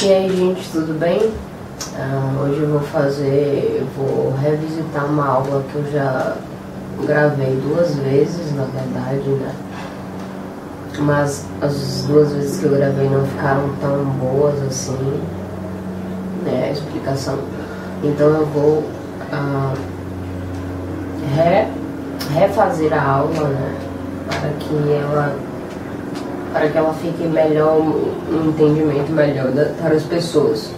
E aí, gente, tudo bem? Hoje eu vou revisitar uma aula que eu já gravei 2 vezes, na verdade, né? Mas as 2 vezes que eu gravei não ficaram tão boas assim, né, a explicação. Então eu vou refazer a aula, né, para que ela fique melhor, um entendimento melhor para as pessoas.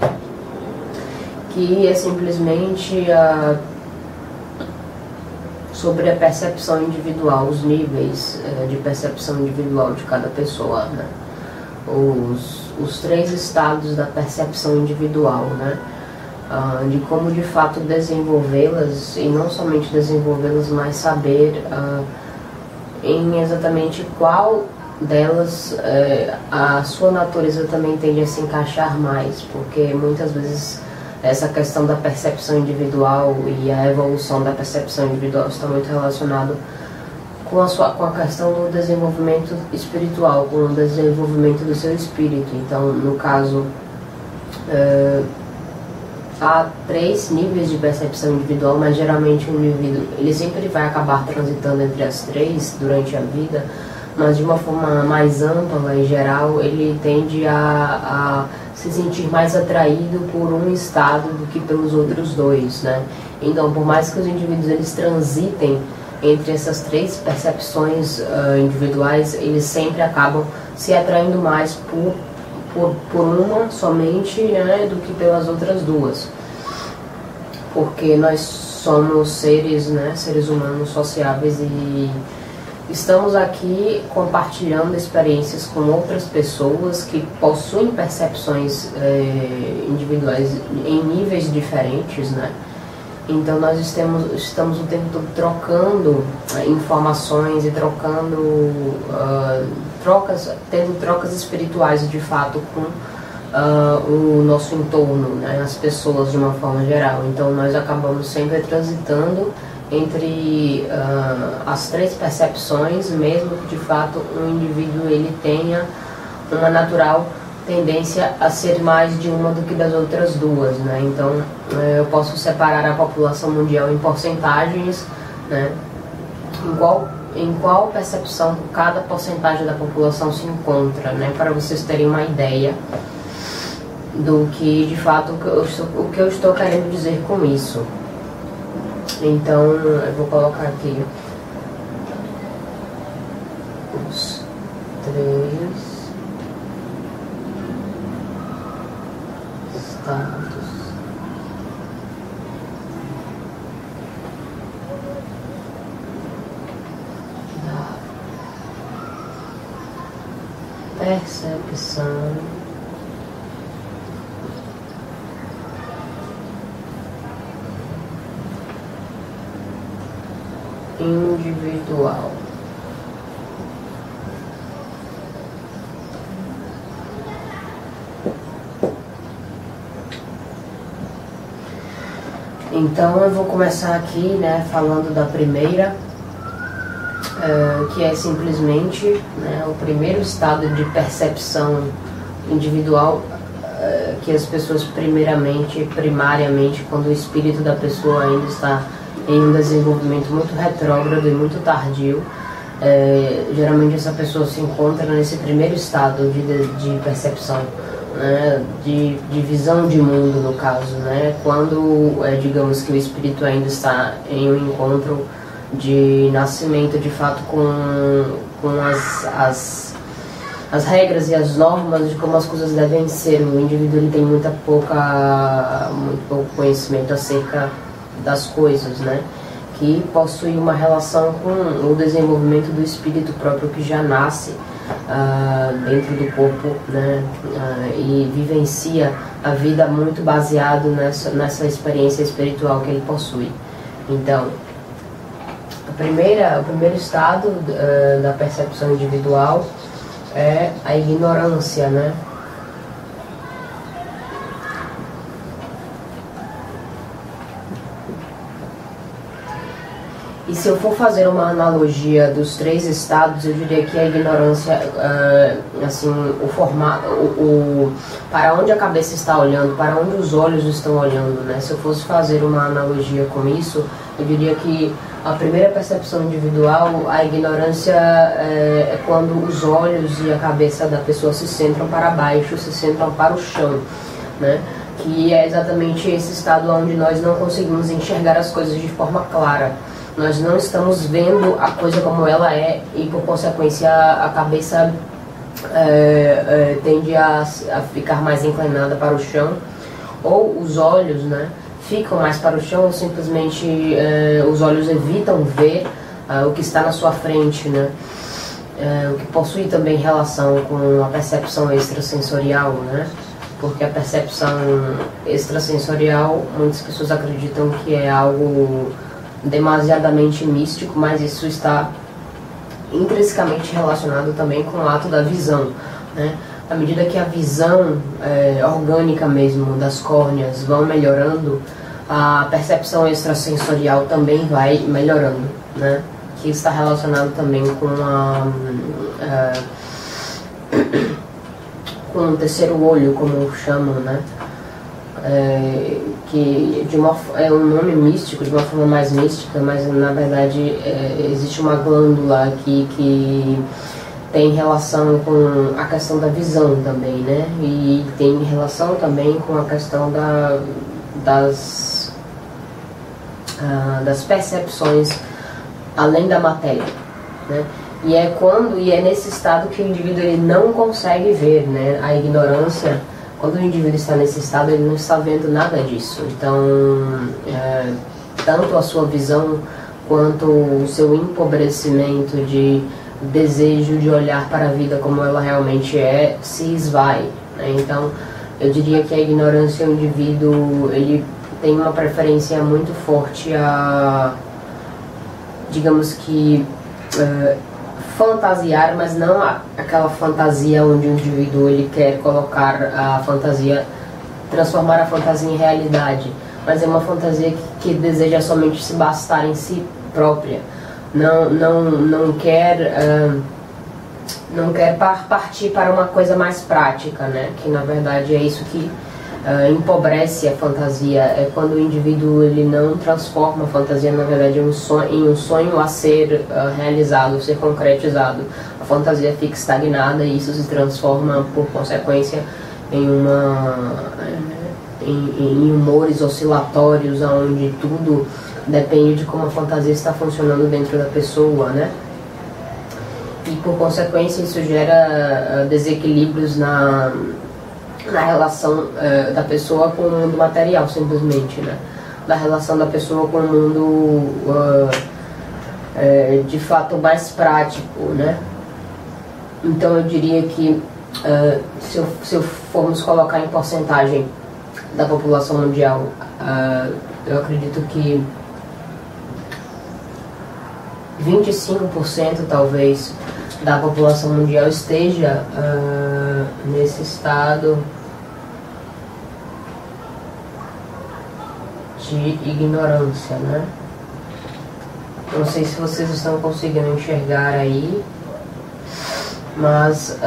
Que é simplesmente sobre a percepção individual, os níveis de percepção individual de cada pessoa, né? Os 3 estados da percepção individual, né? De como de fato desenvolvê-las, e não somente desenvolvê-las, mas saber em exatamente qual delas a sua natureza também tende a se encaixar mais, porque muitas vezes essa questão da percepção individual e a evolução da percepção individual está muito relacionado com a questão do desenvolvimento espiritual, com o desenvolvimento do seu espírito. Então, no caso, há 3 níveis de percepção individual, mas geralmente um indivíduo ele sempre vai acabar transitando entre as 3 durante a vida, mas de uma forma mais ampla e geral, ele tende a se sentir mais atraído por um estado do que pelos outros 2, né? Então, por mais que os indivíduos eles transitem entre essas 3 percepções individuais, eles sempre acabam se atraindo mais por uma somente, né, do que pelas outras 2. Porque nós somos seres, né, seres humanos sociáveis e estamos aqui compartilhando experiências com outras pessoas que possuem percepções individuais em níveis diferentes, né? Então nós estamos o tempo todo trocando informações e tendo trocas espirituais de fato com o nosso entorno, né? As pessoas de uma forma geral. Então nós acabamos sempre transitando entre as 3 percepções, mesmo que de fato um indivíduo ele tenha uma natural tendência a ser mais de uma do que das outras 2, né? Então eu posso separar a população mundial em porcentagens, né? Em qual percepção cada porcentagem da população se encontra, né? Para vocês terem uma ideia do que de fato o que eu estou querendo dizer com isso. Então, eu vou colocar aqui os 3 estados da percepção individual. Então eu vou começar aqui, né, falando da primeira, que é simplesmente, né, o primeiro estado de percepção individual que as pessoas primariamente, quando o espírito da pessoa ainda está em um desenvolvimento muito retrógrado e muito tardio, geralmente essa pessoa se encontra nesse primeiro estado de percepção, né, de visão de mundo, no caso, né, quando digamos que o espírito ainda está em um encontro de nascimento de fato com as regras e as normas de como as coisas devem ser. O indivíduo ele tem muito pouco conhecimento acerca das coisas, né, que possui uma relação com o desenvolvimento do espírito próprio que já nasce dentro do corpo, né, e vivencia a vida muito baseado nessa experiência espiritual que ele possui. Então, o primeiro estado da percepção individual é a ignorância, né? E se eu for fazer uma analogia dos 3 estados, eu diria que a ignorância, assim, o formato, para onde a cabeça está olhando, para onde os olhos estão olhando, né? Se eu fosse fazer uma analogia com isso, eu diria que a primeira percepção individual, a ignorância é quando os olhos e a cabeça da pessoa se centram para baixo, se centram para o chão, né? Que é exatamente esse estado onde nós não conseguimos enxergar as coisas de forma clara. Nós não estamos vendo a coisa como ela é e, por consequência, a cabeça tende a ficar mais inclinada para o chão, ou os olhos, né, ficam mais para o chão, ou simplesmente os olhos evitam ver o que está na sua frente, né, o que possui também relação com a percepção extrasensorial, né, porque a percepção extrasensorial, muitas pessoas acreditam que é algo demasiadamente místico, mas isso está intrinsecamente relacionado também com o ato da visão, né? À medida que a visão orgânica mesmo das córneas vão melhorando, a percepção extrasensorial também vai melhorando, né? Que está relacionado também com com o terceiro olho, como chamam, né? Que é um nome místico, de uma forma mais mística, mas na verdade existe uma glândula aqui que tem relação com a questão da visão também, né? E tem relação também com a questão das percepções além da matéria, né? E é nesse estado que o indivíduo ele não consegue ver, né? A ignorância. Quando o indivíduo está nesse estado, ele não está vendo nada disso. Então, tanto a sua visão quanto o seu empobrecimento de desejo de olhar para a vida como ela realmente é, se esvai, né? Então, eu diria que a ignorância, o indivíduo, ele tem uma preferência muito forte a, digamos que, fantasiar, mas não aquela fantasia onde o indivíduo ele quer colocar a fantasia, transformar a fantasia em realidade, mas é uma fantasia que deseja somente se bastar em si própria, não quer partir para uma coisa mais prática, né? Que na verdade é isso que empobrece a fantasia, é quando o indivíduo ele não transforma a fantasia na verdade em um sonho a ser realizado, ser concretizado. A fantasia fica estagnada e isso se transforma por consequência em humores oscilatórios, onde tudo depende de como a fantasia está funcionando dentro da pessoa, né? E por consequência isso gera desequilíbrios na relação da pessoa com o mundo material, simplesmente, né? Da relação da pessoa com o mundo de fato mais prático, né? Então eu diria que se eu formos colocar em porcentagem da população mundial, eu acredito que 25% talvez da população mundial esteja nesse estado de ignorância, né? Não sei se vocês estão conseguindo enxergar aí, mas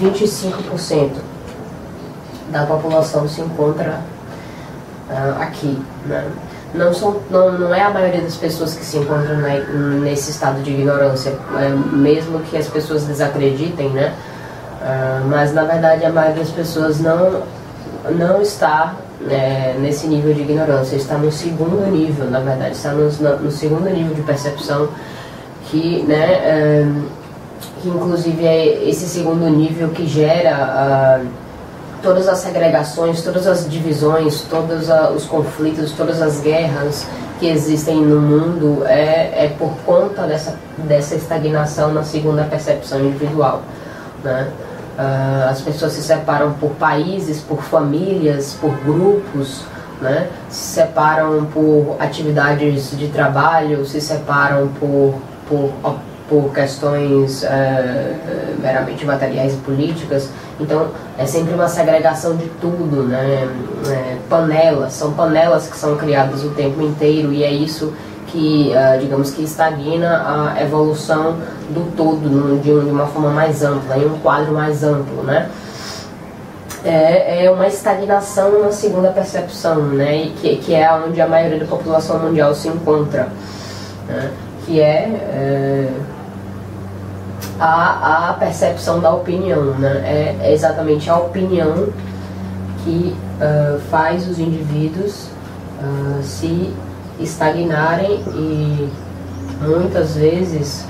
25% da população se encontra aqui, né? Não é a maioria das pessoas que se encontram nesse estado de ignorância, mesmo que as pessoas desacreditem, né? Mas na verdade a maioria das pessoas não está nesse nível de ignorância, está no segundo nível, na verdade, está no segundo nível de percepção, que, né, que inclusive é esse segundo nível que gera todas as segregações, todas as divisões, todos os conflitos, todas as guerras que existem no mundo é por conta dessa estagnação na segunda percepção individual, né? As pessoas se separam por países, por famílias, por grupos, né? Se separam por atividades de trabalho, se separam por questões meramente materiais e políticas. Então é sempre uma segregação de tudo, né? São panelas que são criadas o tempo inteiro, e é isso que, digamos que estagna a evolução do todo de uma forma mais ampla, em um quadro mais amplo, né? É uma estagnação na segunda percepção, né? Que é onde a maioria da população mundial se encontra, né? Que a percepção da opinião, né? É exatamente a opinião que faz os indivíduos se estagnarem e muitas vezes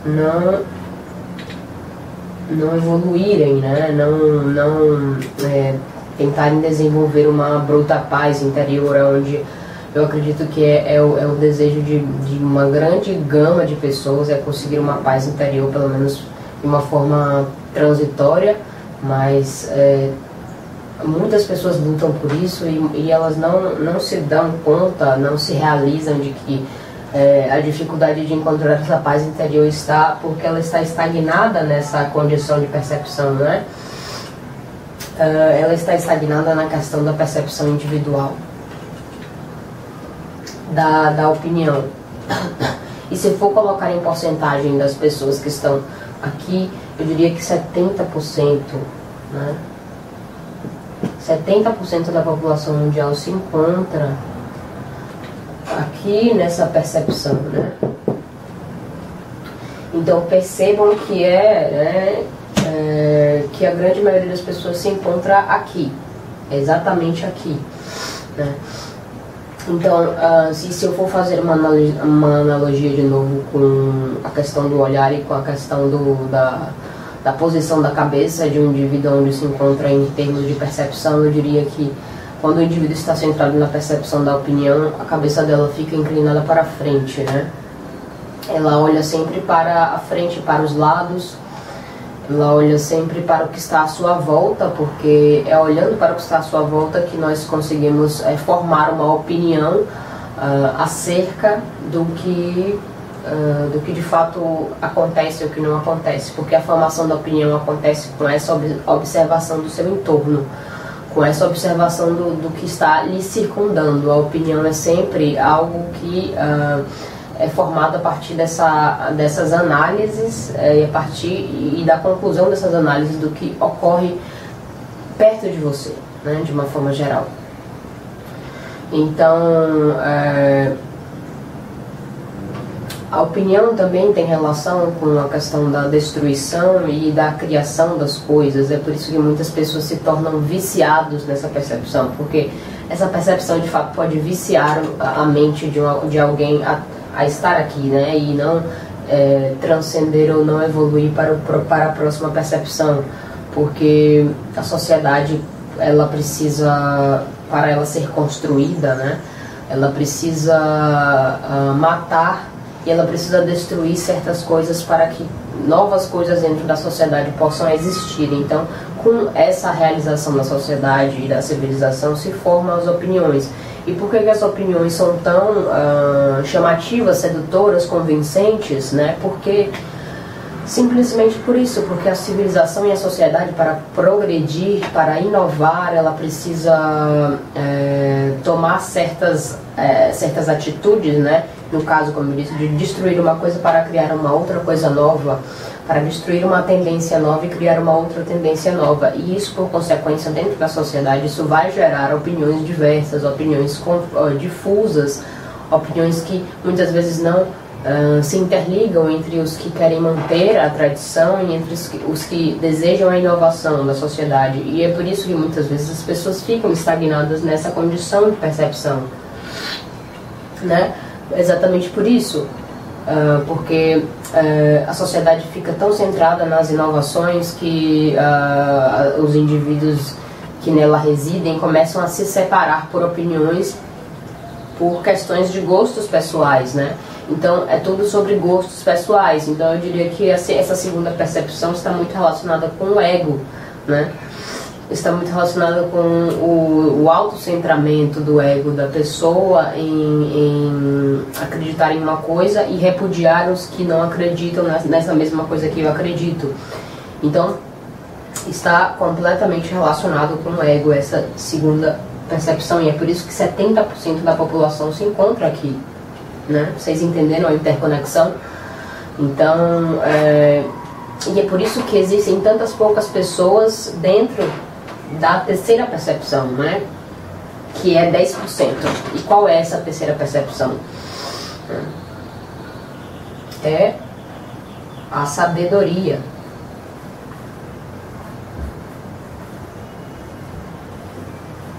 não evoluírem, né? Não tentarem desenvolver uma bruta paz interior, onde eu acredito que é o desejo de uma grande gama de pessoas, é conseguir uma paz interior, pelo menos de uma forma transitória, mas muitas pessoas lutam por isso e elas não se dão conta, não se realizam de que a dificuldade de encontrar essa paz interior está porque ela está estagnada nessa condição de percepção, né? Ela está estagnada na questão da percepção individual, da opinião. E se for colocar em porcentagem das pessoas que estão aqui, eu diria que 70%, né? 70% da população mundial se encontra aqui nessa percepção, né? Então percebam que que a grande maioria das pessoas se encontra aqui, exatamente aqui, né? Então, se eu for fazer uma analogia de novo com a questão do olhar e com a questão da posição da cabeça de um indivíduo onde se encontra em termos de percepção, eu diria que quando o indivíduo está centrado na percepção da opinião, a cabeça dela fica inclinada para a frente, né? Ela olha sempre para a frente, para os lados, ela olha sempre para o que está à sua volta, porque é olhando para o que está à sua volta que nós conseguimos formar uma opinião acerca do que de fato acontece ou que não acontece, porque a formação da opinião acontece com essa observação do seu entorno, com essa observação do que está lhe circundando. A opinião é sempre algo que é formado a partir dessas análises e da conclusão dessas análises do que ocorre perto de você, né, de uma forma geral. Então, a opinião também tem relação com a questão da destruição e da criação das coisas. É por isso que muitas pessoas se tornam viciados nessa percepção, porque essa percepção de fato pode viciar a mente de alguém a estar aqui, né, e não transcender ou não evoluir para a próxima percepção, porque a sociedade, ela precisa, para ela ser construída, né, ela precisa matar e ela precisa destruir certas coisas para que novas coisas dentro da sociedade possam existir. Então, com essa realização da sociedade e da civilização se formam as opiniões. E por que as opiniões são tão chamativas, sedutoras, convincentes, né? Porque simplesmente por isso, porque a civilização e a sociedade, para progredir, para inovar, ela precisa tomar certas atitudes, né? No caso, como eu disse, de destruir uma coisa para criar uma outra coisa nova, para destruir uma tendência nova e criar uma outra tendência nova. E isso, por consequência, dentro da sociedade, isso vai gerar opiniões diversas, opiniões difusas, opiniões que muitas vezes não se interligam entre os que querem manter a tradição e entre os que desejam a inovação da sociedade. E é por isso que muitas vezes as pessoas ficam estagnadas nessa condição de percepção, né? Exatamente por isso, porque a sociedade fica tão centrada nas inovações que os indivíduos que nela residem começam a se separar por opiniões por questões de gostos pessoais, né? Então é tudo sobre gostos pessoais. Então eu diria que essa segunda percepção está muito relacionada com o ego, né? Está muito relacionada com o autocentramento do ego da pessoa em acreditar em uma coisa e repudiar os que não acreditam nessa mesma coisa que eu acredito. Então está completamente relacionado com o ego, essa segunda percepção, e é por isso que 70% da população se encontra aqui, né? Vocês entenderam a interconexão? Então, e é por isso que existem tantas poucas pessoas dentro da terceira percepção, né? Que é 10%. E qual é essa terceira percepção? É a sabedoria.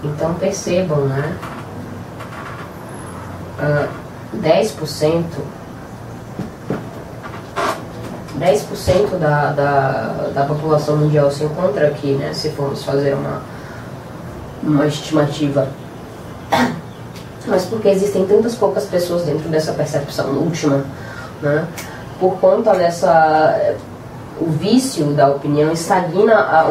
Então percebam, né? 10% da população mundial se encontra aqui, né? Se formos fazer uma estimativa. Mas porque existem tantas poucas pessoas dentro dessa percepção última, né? Por conta dessa... O vício da opinião estagna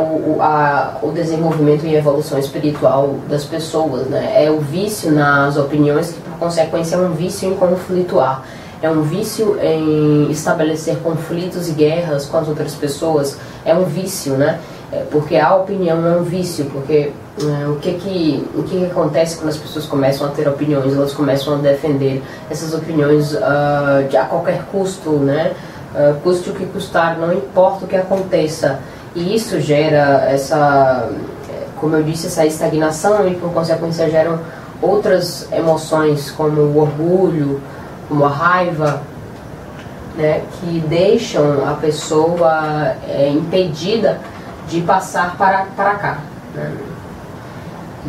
o desenvolvimento e evolução espiritual das pessoas, né? É o vício nas opiniões que, por consequência, é um vício em conflituar. É um vício em estabelecer conflitos e guerras com as outras pessoas. É um vício, né? Porque a opinião é um vício. Porque o que acontece quando as pessoas começam a ter opiniões? Elas começam a defender essas opiniões a qualquer custo, né? Custe o que custar, não importa o que aconteça. E isso gera essa, como eu disse, essa estagnação, e por consequência geram outras emoções como o orgulho, como a raiva, né, que deixam a pessoa impedida de passar para cá, né?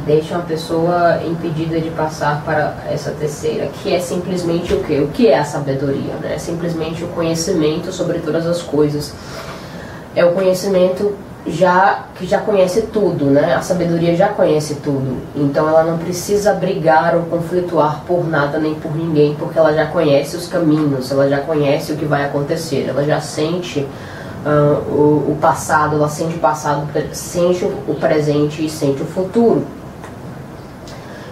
Deixam a pessoa impedida de passar para essa terceira, que é simplesmente o quê? O que é a sabedoria, né? É simplesmente o conhecimento sobre todas as coisas. É o conhecimento que já conhece tudo, né? A sabedoria já conhece tudo. Então ela não precisa brigar ou conflituar por nada nem por ninguém, porque ela já conhece os caminhos, ela já conhece o que vai acontecer, ela já sente o passado, ela sente o passado, sente o presente e sente o futuro.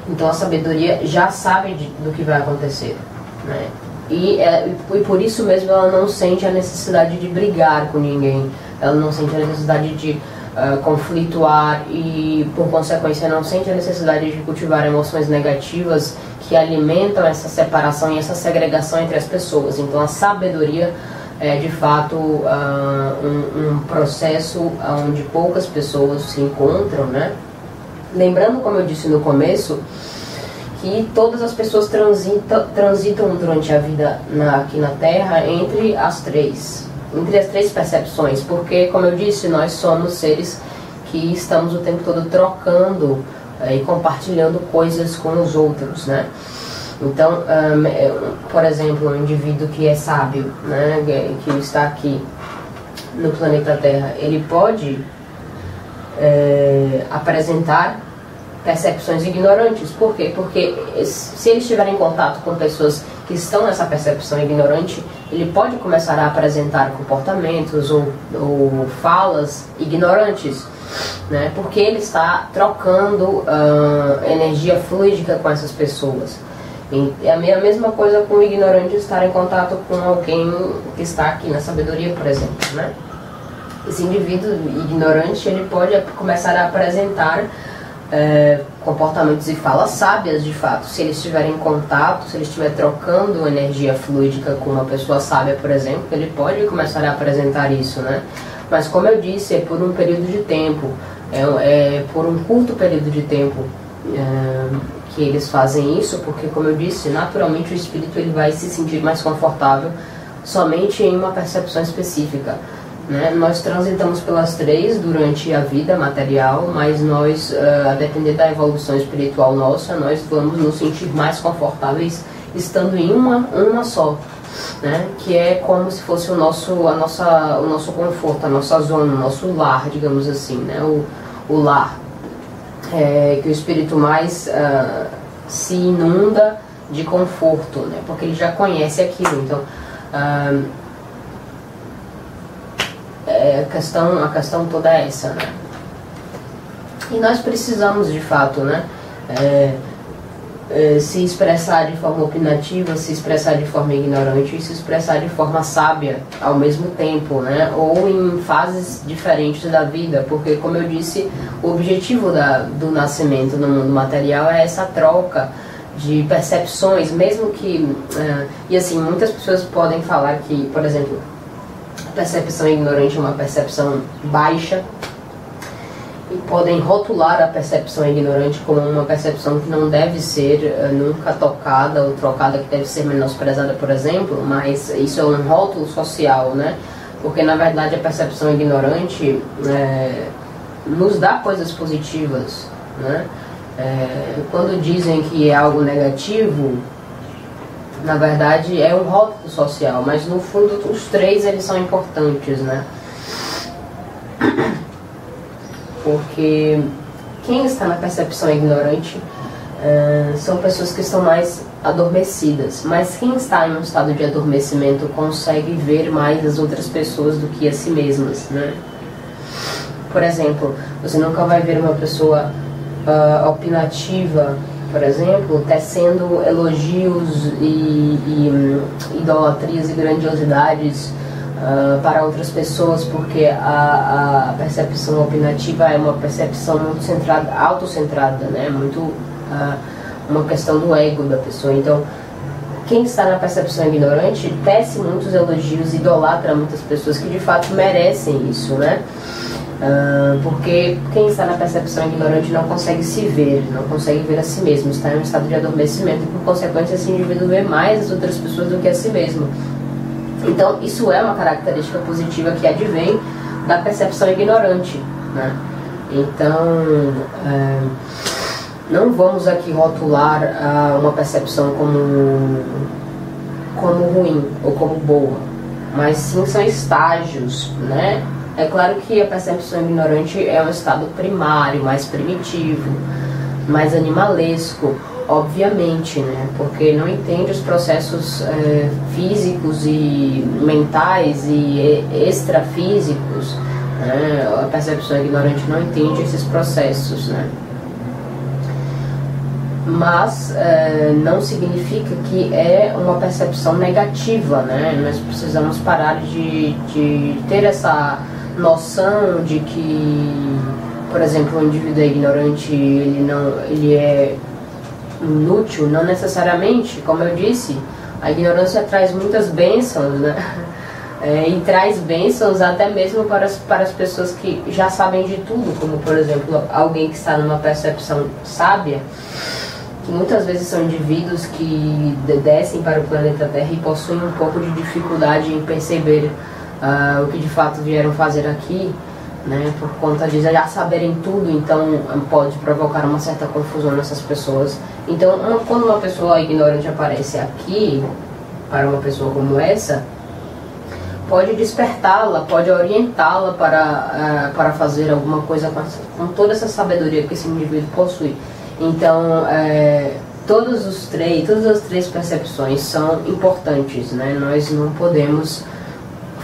Então a sabedoria já sabe do que vai acontecer, né? E por isso mesmo ela não sente a necessidade de brigar com ninguém, ela não sente a necessidade de conflituar e, por consequência, não sente a necessidade de cultivar emoções negativas que alimentam essa separação e essa segregação entre as pessoas. Então a sabedoria é de fato um processo onde poucas pessoas se encontram, né? Lembrando, como eu disse no começo, que todas as pessoas transitam durante a vida aqui na Terra entre as três percepções, porque, como eu disse, nós somos seres que estamos o tempo todo trocando e compartilhando coisas com os outros, né? Então, por exemplo, um indivíduo que é sábio, né, que está aqui no planeta Terra, ele pode apresentar percepções ignorantes. Por quê? Porque se ele estiver em contato com pessoas que estão nessa percepção ignorante, ele pode começar a apresentar comportamentos ou falas ignorantes, né? Porque ele está trocando energia fluídica com essas pessoas. É a mesma coisa com o ignorante estar em contato com alguém que está aqui na sabedoria, por exemplo, né? Esse indivíduo ignorante, ele pode começar a apresentar comportamentos e falas sábias, de fato. Se ele estiver em contato, se ele estiver trocando energia fluídica com uma pessoa sábia, por exemplo, ele pode começar a apresentar isso, né? Mas, como eu disse, é por um período de tempo, é por um curto período de tempo que eles fazem isso, porque, como eu disse, naturalmente o espírito ele vai se sentir mais confortável somente em uma percepção específica, né? Nós transitamos pelas três durante a vida material, mas nós, a depender da evolução espiritual nossa, nós vamos nos sentir mais confortáveis estando em uma só, né? Que é como se fosse o nosso conforto, a nossa zona, o nosso lar, digamos assim, né? O lar que o espírito mais se inunda de conforto, né? Porque ele já conhece aquilo. Então, a questão toda é essa, né? E nós precisamos, de fato, né? Se expressar de forma opinativa, se expressar de forma ignorante e se expressar de forma sábia ao mesmo tempo, né? Ou em fases diferentes da vida, porque, como eu disse, o objetivo do nascimento no mundo material é essa troca de percepções, mesmo que... e assim, muitas pessoas podem falar que, por exemplo, a percepção ignorante é uma percepção baixa, e podem rotular a percepção ignorante como uma percepção que não deve ser nunca tocada ou trocada, que deve ser menosprezada, por exemplo, mas isso é um rótulo social, né? Porque, na verdade, a percepção ignorante nos dá coisas positivas, né? Quando dizem que é algo negativo, na verdade é um rótulo social, mas no fundo os três eles são importantes, né? Porque quem está na percepção ignorante são pessoas que estão mais adormecidas, mas quem está em um estado de adormecimento consegue ver mais as outras pessoas do que a si mesmas, né? Por exemplo, você nunca vai ver uma pessoa opinativa, por exemplo, tecendo elogios e idolatrias e grandiosidades para outras pessoas, porque a percepção opinativa é uma percepção muito centrada, autocentrada, né? Muito uma questão do ego da pessoa. Então, quem está na percepção ignorante tece muitos elogios, idolatra muitas pessoas que de fato merecem isso, né? Porque quem está na percepção ignorante não consegue se ver, não consegue ver a si mesmo, está em um estado de adormecimento e, por consequência, esse indivíduo vê mais as outras pessoas do que a si mesmo. Então, isso é uma característica positiva que advém da percepção ignorante, né? Então, não vamos aqui rotular uma percepção como ruim ou como boa, mas sim são estágios, né? É claro que a percepção ignorante é um estado primário, mais primitivo, mais animalesco, obviamente, né? Porque não entende os processos físicos e mentais e extrafísicos, né? A percepção ignorante não entende esses processos, né? Mas não significa que é uma percepção negativa, né? Nós precisamos parar de ter essa noção de que, por exemplo, o indivíduo é ignorante, ele é inútil. Não necessariamente, como eu disse, a ignorância traz muitas bênçãos, né? E traz bênçãos até mesmo para as pessoas que já sabem de tudo, como, por exemplo, alguém que está numa percepção sábia, que muitas vezes são indivíduos que descem para o planeta Terra e possuem um pouco de dificuldade em perceber o que de fato vieram fazer aqui, né? Por conta de já saberem tudo, então pode provocar uma certa confusão nessas pessoas. Então, quando uma pessoa ignorante aparece aqui, para uma pessoa como essa, pode despertá-la, pode orientá-la para fazer alguma coisa com toda essa sabedoria que esse indivíduo possui. Então, todas as três percepções são importantes, né? Nós não podemos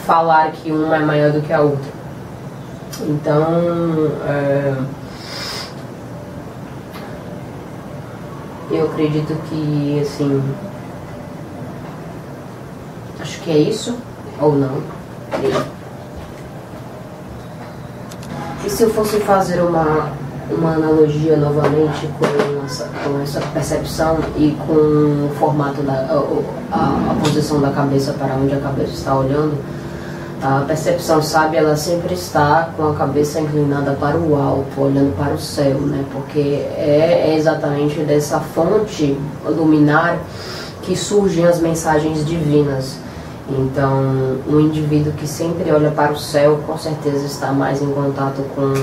falar que uma é maior do que a outra. Então, eu acredito que, assim, acho que é isso, ou não. E se eu fosse fazer uma analogia novamente com essa percepção e com o formato a posição da cabeça para onde a cabeça está olhando, a percepção sábia, ela sempre está com a cabeça inclinada para o alto, olhando para o céu, né? Porque é exatamente dessa fonte luminar que surgem as mensagens divinas. Então, um indivíduo que sempre olha para o céu, com certeza está mais em contato com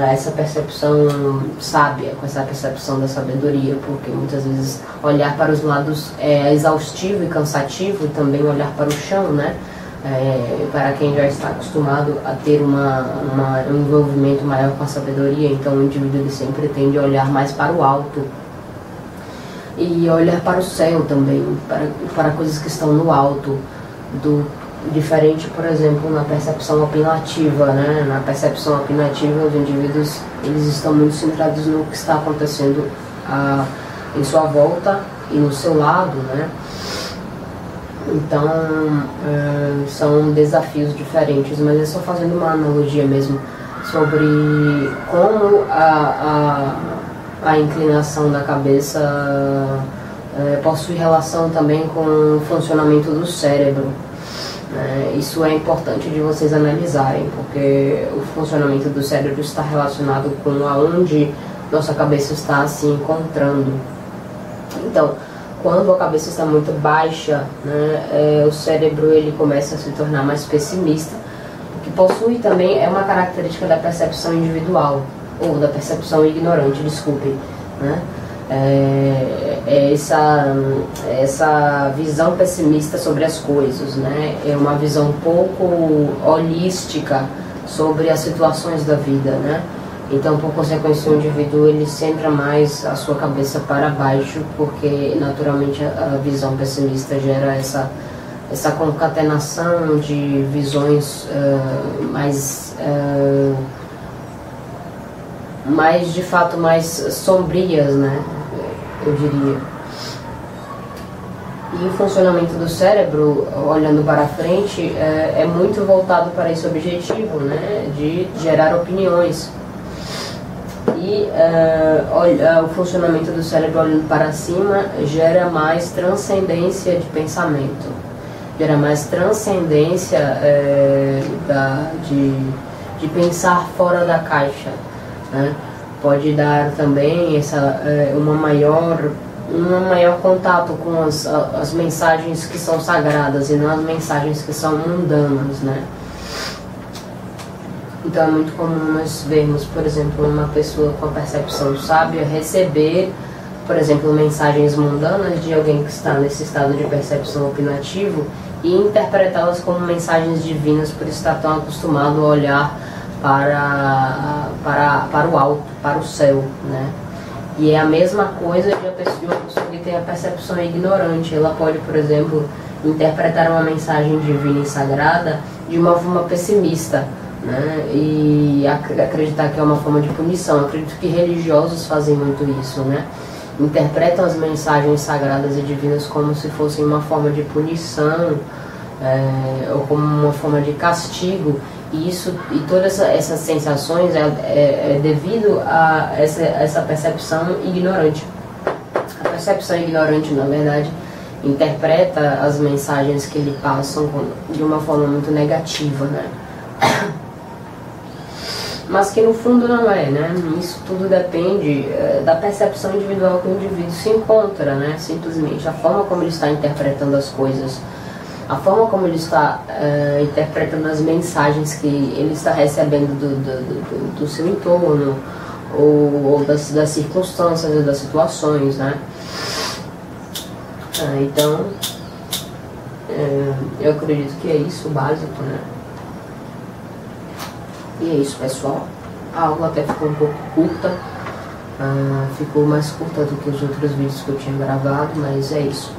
essa percepção sábia, com essa percepção da sabedoria, porque muitas vezes olhar para os lados é exaustivo e cansativo, e também olhar para o chão, né? Para quem já está acostumado a ter um envolvimento maior com a sabedoria, então o indivíduo ele sempre tende a olhar mais para o alto. e olhar para o céu também, para coisas que estão no alto, diferente, por exemplo, na percepção opinativa, né? Na percepção opinativa, os indivíduos eles estão muito centrados no que está acontecendo em sua volta e no seu lado, né? Então, são desafios diferentes, mas é só fazendo uma analogia mesmo sobre como a inclinação da cabeça possui relação também com o funcionamento do cérebro. Isso é importante de vocês analisarem, porque o funcionamento do cérebro está relacionado com aonde nossa cabeça está se encontrando. Então, quando a cabeça está muito baixa, né, o cérebro ele começa a se tornar mais pessimista, o que possui também é uma característica da percepção individual, ou da percepção ignorante, desculpem, né? Essa visão pessimista sobre as coisas, né? É uma visão um pouco holística sobre as situações da vida, né? Então, por consequência, o indivíduo ele centra mais a sua cabeça para baixo, porque naturalmente a visão pessimista gera essa concatenação de visões mais de fato mais sombrias, né? Eu diria. E o funcionamento do cérebro, olhando para frente, é muito voltado para esse objetivo, né? De gerar opiniões. E o funcionamento do cérebro olhando para cima gera mais transcendência de pensamento, gera mais transcendência de pensar fora da caixa, né? Pode dar também um maior contato com as mensagens que são sagradas e não as mensagens que são mundanas, né? Então é muito comum nós vermos, por exemplo, uma pessoa com a percepção sábia receber, por exemplo, mensagens mundanas de alguém que está nesse estado de percepção opinativo e interpretá-las como mensagens divinas por estar tão acostumado a olhar para o alto, para o céu, né? E é a mesma coisa de uma pessoa que tem a percepção ignorante. Ela pode, por exemplo, interpretar uma mensagem divina e sagrada de uma forma pessimista, né? E acreditar que é uma forma de punição. Eu acredito que religiosos fazem muito isso, né? Interpretam as mensagens sagradas e divinas como se fossem uma forma de punição, ou como uma forma de castigo. E todas essas sensações é devido a essa percepção ignorante. A percepção ignorante, na verdade, interpreta as mensagens que lhe passam de uma forma muito negativa, né? Mas que no fundo não é, né? Isso tudo depende da percepção individual que o indivíduo se encontra, né? Simplesmente a forma como ele está interpretando as coisas, a forma como ele está interpretando as mensagens que ele está recebendo do seu entorno, ou das circunstâncias e das situações, né? Então, eu acredito que é isso o básico, né? E é isso, pessoal. A aula até ficou um pouco curta, ficou mais curta do que os outros vídeos que eu tinha gravado, mas é isso.